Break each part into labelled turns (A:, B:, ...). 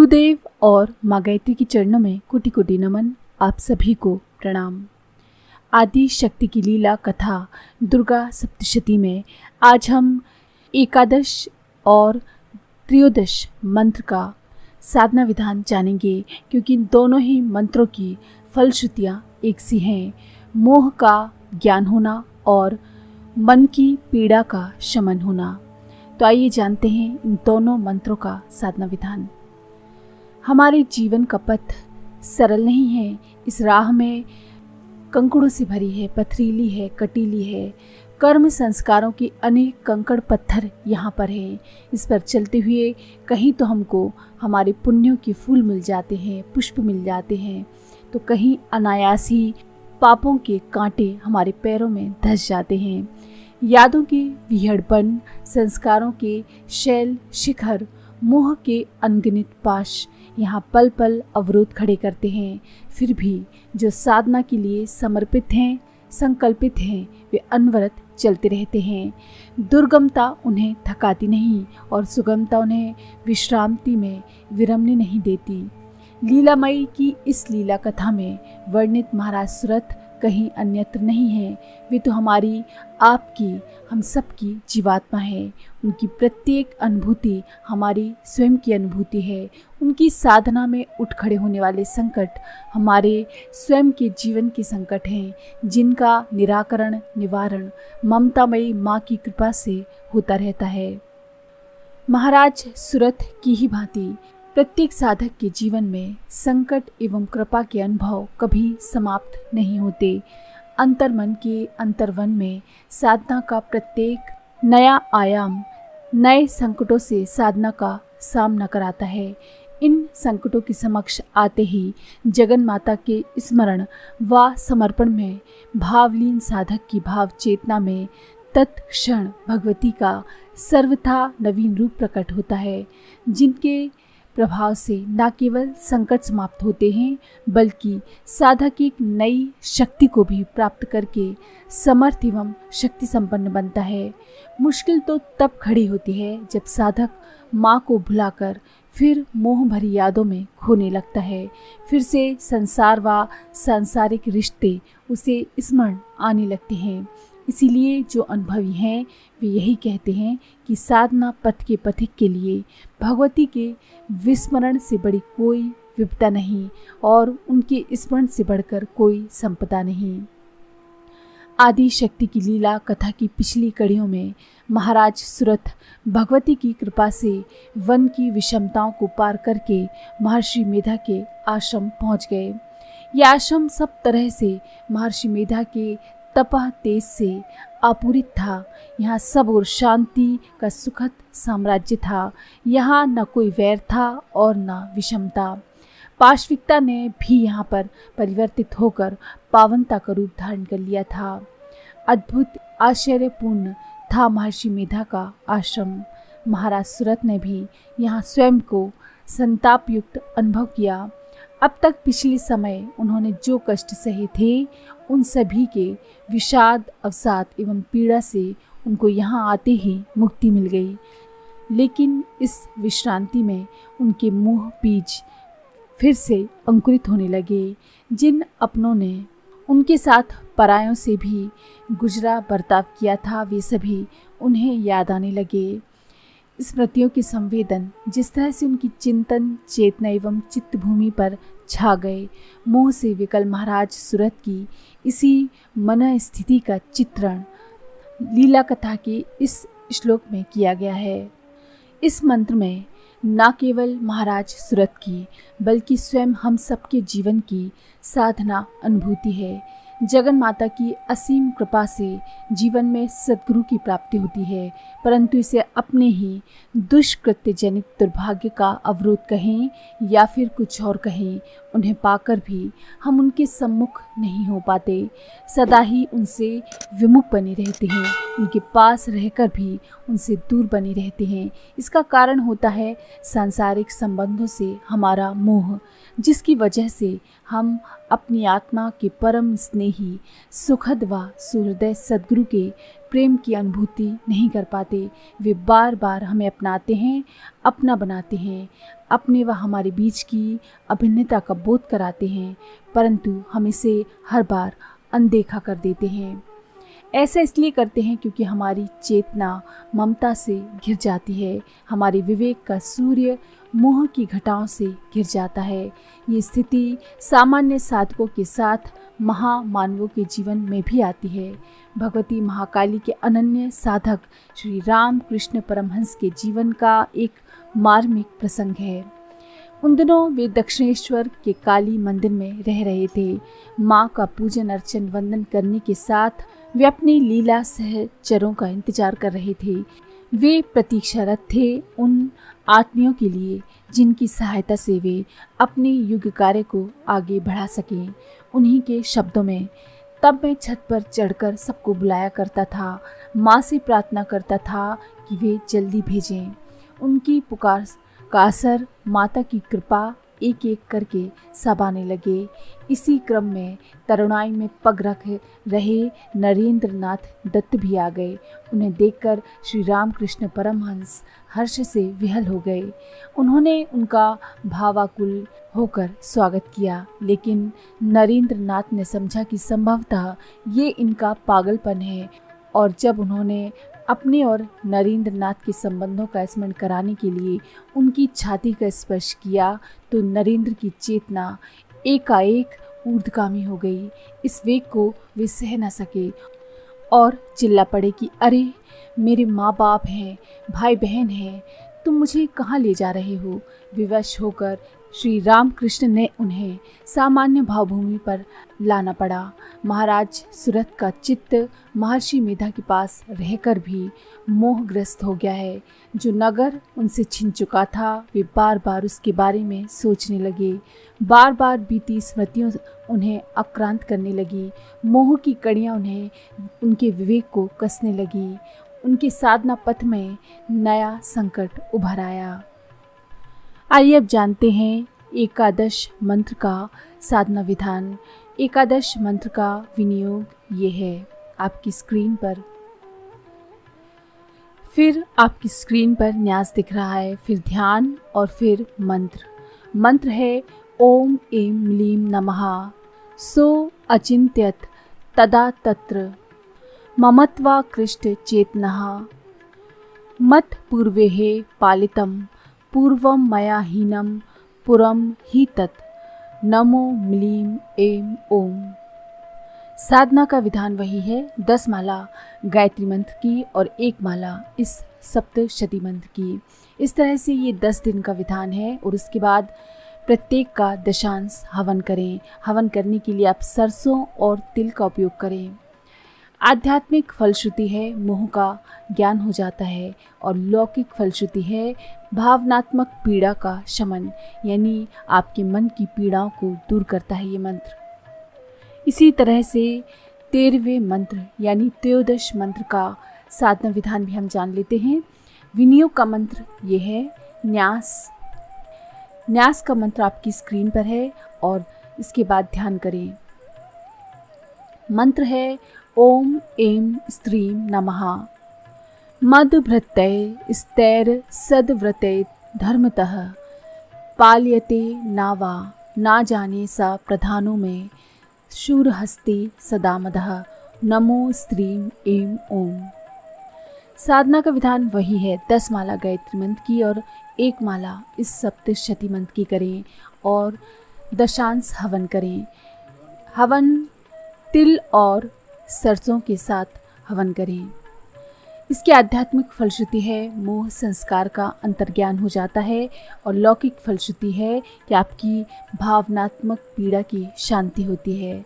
A: गुरुदेव और माँ गायत्री के चरणों में कोटि कोटि नमन। आप सभी को प्रणाम। आदि शक्ति की लीला कथा दुर्गा सप्तशती में आज हम एकादश और त्रयोदश मंत्र का साधना विधान जानेंगे, क्योंकि दोनों ही मंत्रों की फलश्रुतियाँ एक सी हैं। मोह का ज्ञान होना और मन की पीड़ा का शमन होना। तो आइए जानते हैं इन दोनों मंत्रों का साधना विधान। हमारे जीवन का पथ सरल नहीं है। इस राह में कंकड़ों से भरी है, पथरीली है, कटीली है। कर्म संस्कारों के अनेक कंकड़ पत्थर यहाँ पर हैं। इस पर चलते हुए कहीं तो हमको हमारे पुण्यों के फूल मिल जाते हैं, पुष्प मिल जाते हैं, तो कहीं अनायास ही पापों के कांटे हमारे पैरों में धंस जाते हैं। यादों के विहड़पन, संस्कारों के शैल शिखर, मोह के अनगिनत पाश यहाँ पल पल अवरोध खड़े करते हैं। फिर भी जो साधना के लिए समर्पित हैं, संकल्पित हैं, वे अनवरत चलते रहते हैं। दुर्गमता उन्हें थकाती नहीं और सुगमता उन्हें विश्रांति में विरमने नहीं देती। लीलामयी की इस लीला कथा में वर्णित महाराज सुरथ कहीं अन्यत्र नहीं है। वे तो हमारी, आपकी, हम सबकी जीवात्मा है। उनकी प्रत्येक अनुभूति हमारी स्वयं की अनुभूति है। उनकी साधना में उठ खड़े होने वाले संकट हमारे स्वयं के जीवन के संकट हैं, जिनका निराकरण, निवारण ममतामयी माँ की कृपा से होता रहता है। महाराज सुरथ की ही भांति प्रत्येक साधक के जीवन में संकट एवं कृपा के अनुभव कभी समाप्त नहीं होते। अंतर्मन के अंतर्वन में साधना का प्रत्येक नया आयाम नए संकटों से साधना का सामना कराता है। इन संकटों के समक्ष आते ही जगन माता के स्मरण व समर्पण में भावलीन साधक की भाव चेतना में तत्क्षण भगवती का सर्वथा नवीन रूप प्रकट होता है, जिनके प्रभाव से न केवल संकट समाप्त होते हैं, बल्कि साधक एक नई शक्ति को भी प्राप्त करके समर्थ एवं शक्ति संपन्न बनता है। मुश्किल तो तब खड़ी होती है जब साधक माँ को भुलाकर फिर मोह भरी यादों में खोने लगता है। फिर से संसार व सांसारिक रिश्ते उसे स्मरण आने लगते हैं। इसीलिए जो अनुभवी हैं वे यही कहते हैं कि साधना पथ के पथिक के लिए भगवती के विस्मरण से बड़ी कोई विपदा नहीं और उनके स्मरण से बढ़कर कोई संपदा नहीं। आदि शक्ति की लीला कथा की पिछली कड़ियों में महाराज सुरथ भगवती की कृपा से वन की विषमताओं को पार करके महर्षि मेधा के आश्रम पहुंच गए। यह आश्रम सब तरह से महर्षि मेधा के तपह तेज से आपूरित था। यहाँ सब और शांति का सुखद साम्राज्य था। यहाँ न कोई वैर था और न विषमता। पाशविकता ने भी यहाँ पर परिवर्तित होकर पावनता का रूप धारण कर लिया था। अद्भुत आश्चर्यपूर्ण था महर्षि मेधा का आश्रम। महाराज सुरथ ने भी यहाँ स्वयं को संताप युक्त अनुभव किया। अब तक पिछले समय उन्होंने जो कष्ट सहे थे, उन सभी के विषाद, अवसाद एवं पीड़ा से उनको यहाँ आते ही मुक्ति मिल गई। लेकिन इस विश्रांति में उनके मोह बीज फिर से अंकुरित होने लगे। जिन अपनों ने उनके साथ परायों से भी गुजरा बर्ताव किया था, वे सभी उन्हें याद आने लगे। स्मृतियों के संवेदन जिस तरह से उनकी चिंतन चेतना एवं चित्त भूमि पर छा गए, मोह से विकल महाराज सुरथ की इसी मन स्थिति का चित्रण लीला कथा के इस श्लोक में किया गया है। इस मंत्र में न केवल महाराज सुरथ की बल्कि स्वयं हम सबके जीवन की साधना अनुभूति है। जगन माता की असीम कृपा से जीवन में सद्गुरु की प्राप्ति होती है, परंतु इसे अपने ही दुष्कृत्य जनित दुर्भाग्य का अवरोध कहें या फिर कुछ और कहें, उन्हें पाकर भी हम उनके सम्मुख नहीं हो पाते। सदा ही उनसे विमुख बने रहते हैं, उनके पास रहकर भी उनसे दूर बने रहते हैं। इसका कारण होता है सांसारिक संबंधों से हमारा मोह, जिसकी वजह से हम अपनी आत्मा के परम स्नेही सुखद व सुहृदय सद्गुरु के प्रेम की अनुभूति नहीं कर पाते। वे बार बार हमें अपनाते हैं, अपना बनाते हैं, अपने व हमारे बीच की अभिन्नता का बोध कराते हैं, परंतु हम इसे हर बार अनदेखा कर देते हैं। ऐसा इसलिए करते हैं क्योंकि हमारी चेतना ममता से घिर जाती है, हमारे विवेक का सूर्य मोह की घटाओं से घिर जाता है। ये स्थिति सामान्य साधकों के साथ महामानवों के जीवन में भी आती है। भगवती महाकाली के अनन्य साधक श्री राम कृष्ण परमहंस के जीवन का एक मार्मिक प्रसंग है। उन दिनों वे दक्षिणेश्वर के काली मंदिर में रह रहे थे। माँ का पूजन अर्चन वंदन करने के साथ वे अपनी लीला सहचरों का इंतजार कर रहे थे। वे प्रतीक्षारत थे उन आत्मियों के लिए जिनकी सहायता से वे अपने युग कार्य को आगे बढ़ा सकें। उन्हीं के शब्दों में, तब मैं छत पर चढ़कर सबको बुलाया करता था, माँ से प्रार्थना करता था कि वे जल्दी भेजें। उनकी पुकार का असर माता की कृपा एक एक करके सब आने लगे। इसी क्रम में तरुणाई में पग रख रहे नरेंद्र नाथ दत्त भी आ गए। उन्हें देखकर श्री रामकृष्ण परमहंस हर्ष से विहल हो गए। उन्होंने उनका भावाकुल होकर स्वागत किया, लेकिन नरेंद्र नाथ ने समझा कि संभवतः ये इनका पागलपन है, और जब उन्होंने अपने और नरेंद्र नाथ के संबंधों का स्मरण कराने के लिए उनकी छाती का स्पर्श किया तो नरेंद्र की चेतना एकाएक ऊर्ध्वगामी हो गई। इस वेग को वे सह न सके और चिल्ला पड़े कि अरे, मेरे माँ बाप हैं, भाई बहन हैं, तुम मुझे कहाँ ले जा रहे हो। विवश होकर श्री रामकृष्ण ने उन्हें सामान्य भावभूमि पर लाना पड़ा। महाराज सूरत का चित्त महर्षि मेधा के पास रहकर भी मोहग्रस्त हो गया है। जो नगर उनसे छिन चुका था, वे बार बार उसके बारे में सोचने लगे। बार बार बीती स्मृतियों उन्हें आक्रांत करने लगी। मोह की कड़ियाँ उन्हें उनके विवेक को कसने लगी। उनके साधना पथ में नया संकट उभर आया। आइए अब जानते हैं एकादश मंत्र का साधना विधान। एकादश मंत्र का विनियोग ये है आपकी स्क्रीन पर। फिर आपकी स्क्रीन पर न्यास दिख रहा है, फिर ध्यान और फिर मंत्र। मंत्र है ओम ऐं ह्लीं नमः सो अचिन्त्यत तदा तत्र ममत्वा कृष्ट चेतनः मत पूर्वेः पालितं पूर्वं मया हीनं पुरं हि तत् नमो म्लीं ऐं ओम। साधना का विधान वही है, 10 माला गायत्री मंत्र की और 1 माला इस सप्तशती मंत्र की। इस तरह से ये 10 दिन का विधान है और उसके बाद प्रत्येक का दशांश हवन करें। हवन करने के लिए आप सरसों और तिल का उपयोग करें। आध्यात्मिक फलश्रुति है मोह का ज्ञान हो जाता है, और लौकिक फलश्रुति है भावनात्मक पीड़ा का शमन, यानी आपके मन की पीड़ाओं को दूर करता है ये मंत्र। इसी तरह से 13वें मंत्र यानी त्रयोदश मंत्र का साधना विधान भी हम जान लेते हैं। विनियोग का मंत्र ये है न्यास। न्यास का मंत्र आपकी स्क्रीन पर है और इसके बाद ध्यान करें। मंत्र है ओम ऐं स्त्रीं नमः मदभृतये स्तैर सद्व्रते धर्मतः पाल्यते नावा ना जाने सा प्रधानो में शूरहस्ते सदामदः नमो स्त्रीं ऐं ओम। साधना का विधान वही है, 10 माला गायत्री मंत्र की और 1 माला इस सप्तशती मंत्र की करें और दशांश हवन करें। हवन तिल और सरसों के साथ हवन करें। इसकी आध्यात्मिक फलश्रुति है मोह संस्कार का अंतर्ज्ञान हो जाता है, और लौकिक फलश्रुति है कि आपकी भावनात्मक पीड़ा की शांति होती है।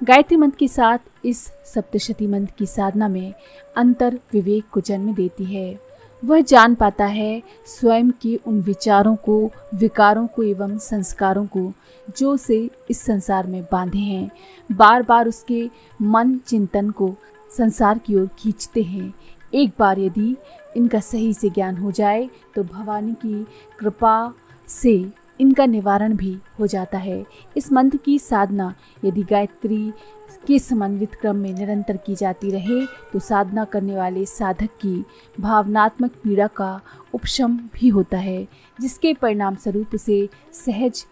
A: गायत्री मंत्र के साथ इस सप्तशती मंत्र की साधना में अंतर विवेक को जन्म देती है। वह जान पाता है स्वयं के उन विचारों को, विकारों को एवं संस्कारों को जो उसे इस संसार में बांधे हैं। बार बार उसके मन चिंतन को संसार की ओर खींचते हैं। एक बार यदि इनका सही से ज्ञान हो जाए तो भवानी की कृपा से इनका निवारण भी हो जाता है। इस मंत्र की साधना यदि गायत्री के समन्वित क्रम में निरंतर की जाती रहे तो साधना करने वाले साधक की भावनात्मक पीड़ा का उपशम भी होता है, जिसके परिणाम स्वरूप उसे सहज